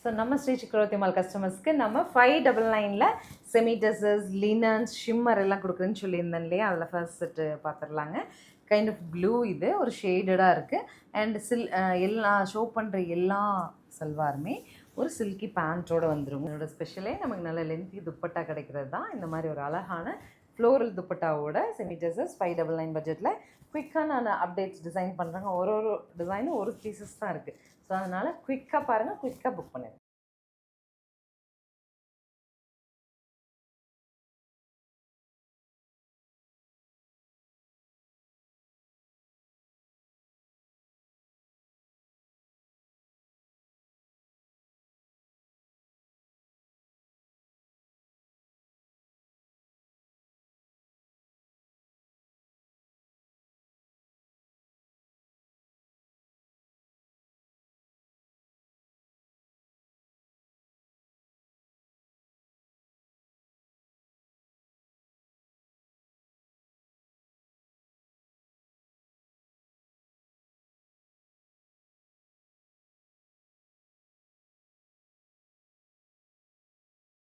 So நம்ம ஸ்ரீ சக்கரவர்த்தி mall கஸ்டமர்ஸ்க்கு நம்ம 599ல் செமி டெசர்ஸ் லினன்ஸ் ஷிம்மர் எல்லாம் கொடுக்குறேன்னு சொல்லியிருந்தேன் இல்லையா, அதில் ஃபர்ஸ்ட் செட்டு பார்த்துடலாங்க. கைண்ட் ஆஃப் ப்ளூ, இது ஒரு ஷேடடாக இருக்குது. அண்ட் எல்லா ஷோ பண்ணுற எல்லா சல்வாருமே ஒரு சில்கி பேண்ட்டோடு வந்துடும். என்னோட ஸ்பெஷலே நமக்கு நல்ல லென்த்தி துப்பட்டா கிடைக்கிறது தான். இந்த மாதிரி ஒரு அழகான ஃப்ளோரல் துப்பட்டாவோட செமி டெசர்ஸ் 599 பட்ஜெட்டில் குயிக்காக நான் அப்டேட்ஸ் டிசைன் பண்ணுறேங்க. ஒரு டிசைனும் ஒரு பீசஸ் தான் இருக்குது. ஸோ அதனால் குயிக்காக பாருங்கள், குயிக்காக புக் பண்ணுங்கள்.